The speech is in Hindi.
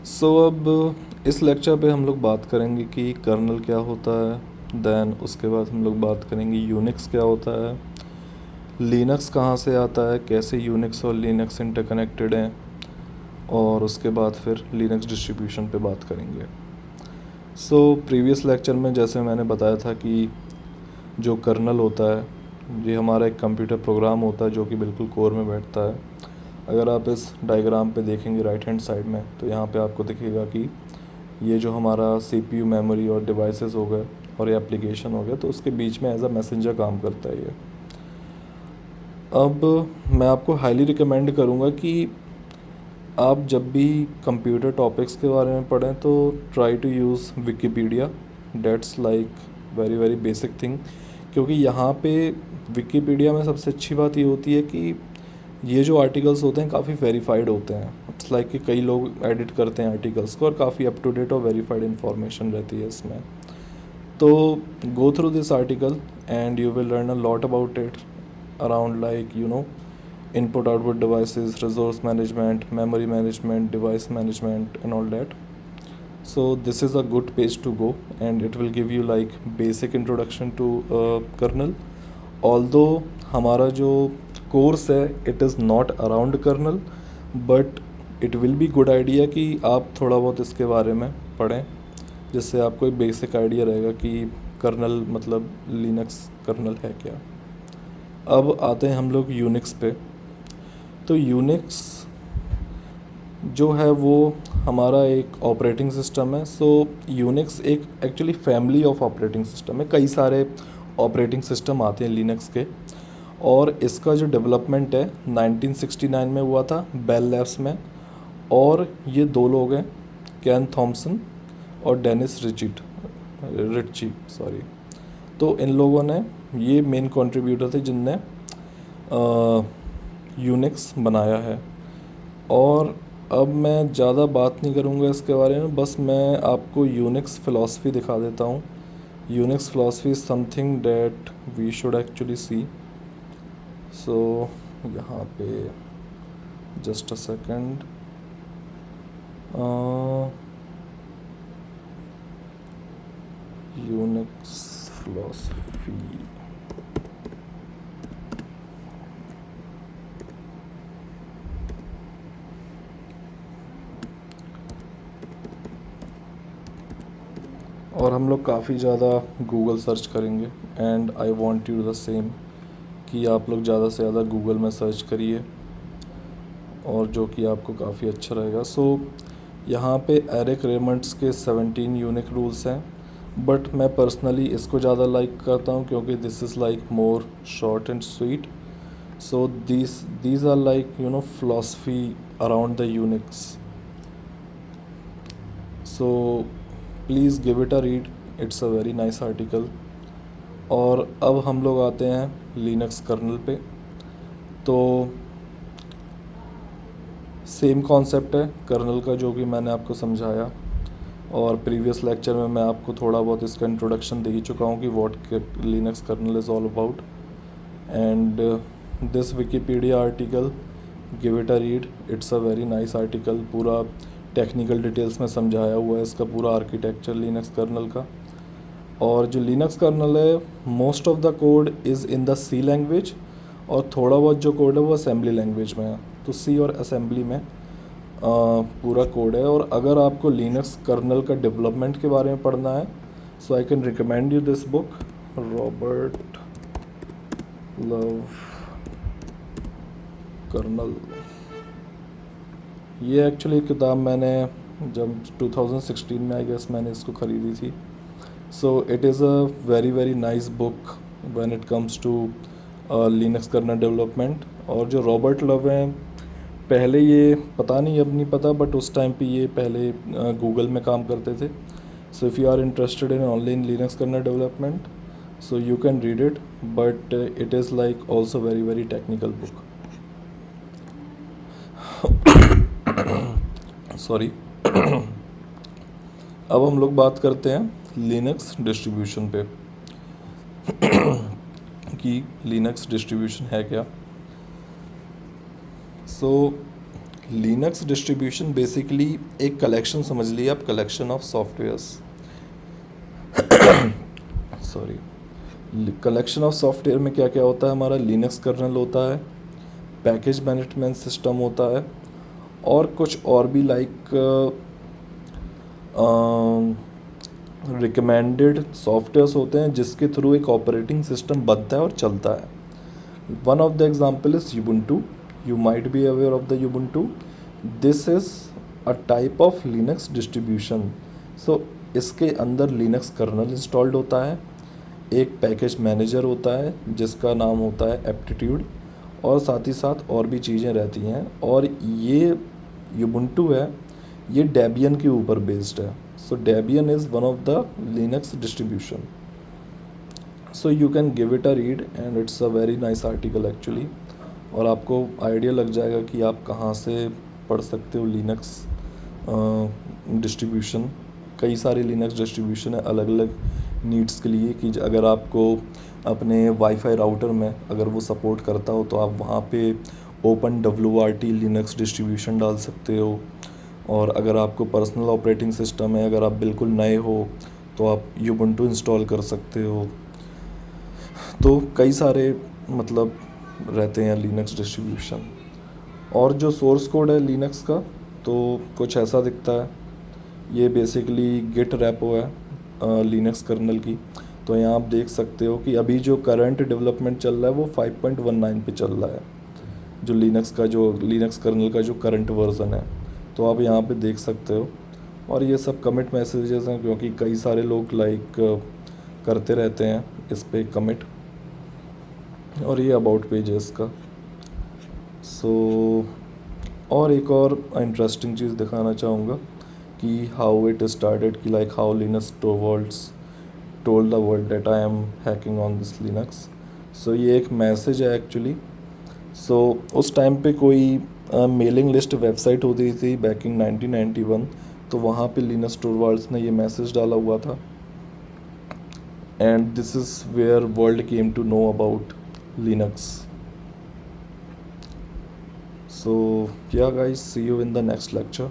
अब इस लेक्चर पे हम लोग बात करेंगे कि कर्नल क्या होता है। देन उसके बाद हम लोग बात करेंगे यूनिक्स क्या होता है, लिनक्स कहाँ से आता है, कैसे यूनिक्स और लिनक्स इंटरकनेक्टेड हैं, और उसके बाद फिर लिनक्स डिस्ट्रीब्यूशन पे बात करेंगे। प्रीवियस लेक्चर में जैसे मैंने बताया था कि जो कर्नल होता है ये हमारा एक कंप्यूटर प्रोग्राम होता है जो कि बिल्कुल कोर में बैठता है। अगर आप इस डायग्राम पे देखेंगे राइट हैंड साइड में, तो यहाँ पे आपको दिखेगा कि ये जो हमारा सीपीयू, मेमोरी और डिवाइसेस हो गए और ये एप्लीकेशन हो गया, तो उसके बीच में एज अ मैसेंजर काम करता है ये। अब मैं आपको हाईली रिकमेंड करूँगा कि आप जब भी कंप्यूटर टॉपिक्स के बारे में पढ़ें तो try to use Wikipedia. Dates like very very basic thing, क्योंकि यहाँ पे विकिपीडिया में सबसे अच्छी बात ये होती है कि ये जो आर्टिकल्स होते हैं काफ़ी वेरीफाइड होते हैं। इट्स लाइक कि कई लोग एडिट करते हैं आर्टिकल्स को और काफ़ी अप टू डेट और वेरीफाइड इन्फॉर्मेशन रहती है इसमें। तो go through this article and you will learn a lot about it, around like input output devices, resource management, memory management, device management and all that. So this is a good page to go and it will give you like basic introduction to kernel. Although हमारा जो कोर्स है it is not around kernel, but it will be good idea कि आप थोड़ा बहुत इसके बारे में पढ़ें, जिससे आपको एक बेसिक आइडिया रहेगा कि कर्नल मतलब लिनक्स कर्नल है क्या। अब आते हैं हम लोग यूनिक्स पे। तो यूनिक्स जो है वो हमारा एक ऑपरेटिंग सिस्टम है। यूनिक्स एक actually family of operating system है। कई सारे ऑपरेटिंग सिस्टम आते हैं लिनक्स के, और इसका जो डेवलपमेंट है 1969 में हुआ था बेल लैब्स में। और ये दो लोग हैं, कैन थॉमसन और डेनिस रिची सॉरी। तो इन लोगों ने ये मेन कंट्रीब्यूटर थे जिनने यूनिक्स बनाया है। और अब मैं ज़्यादा बात नहीं करूँगा इसके बारे में, बस मैं आपको यूनिक्स फ़िलासफ़ी दिखा देता हूँ। Unix philosophy is something that we should actually see. यहाँ पे just a second. Unix philosophy और हम लोग काफ़ी ज़्यादा गूगल सर्च करेंगे and I want you the same कि आप लोग ज़्यादा से ज़्यादा गूगल में सर्च करिए, और जो कि आपको काफ़ी अच्छा रहेगा। यहाँ पे एरिक रेमंड्स के 17 यूनिक रूल्स हैं, बट मैं पर्सनली इसको ज़्यादा लाइक करता हूँ क्योंकि this is like more short and sweet. these are like philosophy around the Unix. So please give it a read, it's a very nice article. और अब हम लोग आते हैं लिनक्स कर्नल पे। तो सेम कॉन्सेप्ट है कर्नल का जो कि मैंने आपको समझाया, और प्रीवियस लेक्चर में मैं आपको थोड़ा बहुत इसका इंट्रोडक्शन दे ही चुका हूँ कि what Linux kernel is all about. And this Wikipedia article, give it a read, it's a very nice article. पूरा टेक्निकल डिटेल्स में समझाया हुआ है इसका पूरा आर्किटेक्चर लिनक्स कर्नल का। और जो लिनक्स कर्नल है most of the code is in the C language, और थोड़ा बहुत जो कोड है वो असेंबली लैंग्वेज में है। तो सी और असेंबली में पूरा कोड है। और अगर आपको लिनक्स कर्नल का डेवलपमेंट के बारे में पढ़ना है, so I can recommend you this book, Robert Love kernel. ये एक्चुअली किताब मैंने जब 2016 में आई गेस मैंने इसको ख़रीदी थी। So it is a very very nice book when it comes to Linux kernel development. और जो रॉबर्ट लव हैं, पहले ये पता नहीं अब नहीं पता, बट उस टाइम पे ये पहले गूगल में काम करते थे। So if you are interested in online Linux kernel development, so you can read it, but it is like also very very technical book. Sorry. अब हम लोग बात करते हैं लिनक्स डिस्ट्रीब्यूशन पे कि लिनक्स डिस्ट्रीब्यूशन है क्या। लिनक्स डिस्ट्रीब्यूशन बेसिकली एक कलेक्शन समझ लिया आप, collection of softwares, sorry, collection of software में क्या क्या होता है हमारा, लिनक्स कर्नल होता है, पैकेज मैनेजमेंट सिस्टम होता है, और कुछ और भी लाइक रिकमेंडेड सॉफ्टवेयर्स होते हैं जिसके थ्रू एक ऑपरेटिंग सिस्टम बनता है और चलता है. One of the example is Ubuntu. You might be aware of the Ubuntu. This is a type of Linux distribution. So इसके अंदर Linux कर्नल इंस्टॉल्ड होता है, एक पैकेज मैनेजर होता है जिसका नाम होता है एप्टीट्यूड, और साथ ही साथ और भी चीज़ें रहती हैं. और ये Ubuntu है, ये डेबियन के ऊपर बेस्ड है. So Debian is one of the Linux distribution. So you can give it a read and it's a very nice article actually. और आपको आइडिया लग जाएगा कि आप कहाँ से पढ़ सकते हो लिनक्स डिस्ट्रीब्यूशन. कई सारे लिनक्स डिस्ट्रीब्यूशन है अलग अलग नीड्स के लिए, कि अगर आपको अपने वाईफाई राउटर में अगर वो सपोर्ट करता हो तो आप वहाँ पे OpenWRT लिनक्स डिस्ट्रीब्यूशन डाल सकते हो. और अगर आपको पर्सनल ऑपरेटिंग सिस्टम है, अगर आप बिल्कुल नए हो तो आप यूबुंटू इंस्टॉल कर सकते हो. तो कई सारे मतलब रहते हैं लिनक्स डिस्ट्रीब्यूशन. और जो सोर्स कोड है लिनक्स का तो कुछ ऐसा दिखता है. ये बेसिकली गिट रेपो है लिनक्स कर्नल की. तो यहाँ आप देख सकते हो कि अभी जो करंट डेवलपमेंट चल रहा है वो 5.19 पे चल रहा है, जो लिनक्स कर्नल का जो करंट वर्जन है. तो आप यहाँ पे देख सकते हो. और ये सब कमिट मैसेजेस हैं क्योंकि कई सारे लोग लाइक करते रहते हैं इस पे कमिट. और ये अबाउट पेज है इसका. सो और एक और इंटरेस्टिंग चीज़ दिखाना चाहूँगा कि हाउ इट स्टार्टेड, कि like how Linux told the world that I am hacking on this Linux. So ये एक मैसेज है एक्चुअली. सो उस टाइम पे कोई मेलिंग लिस्ट वेबसाइट होती थी बैक इन 1991, तो वहाँ पे लिनक्स टोरवाल्ड्स ने ये मैसेज डाला हुआ था. And this is where world came to know about Linux. So yeah guys, see you in the next lecture.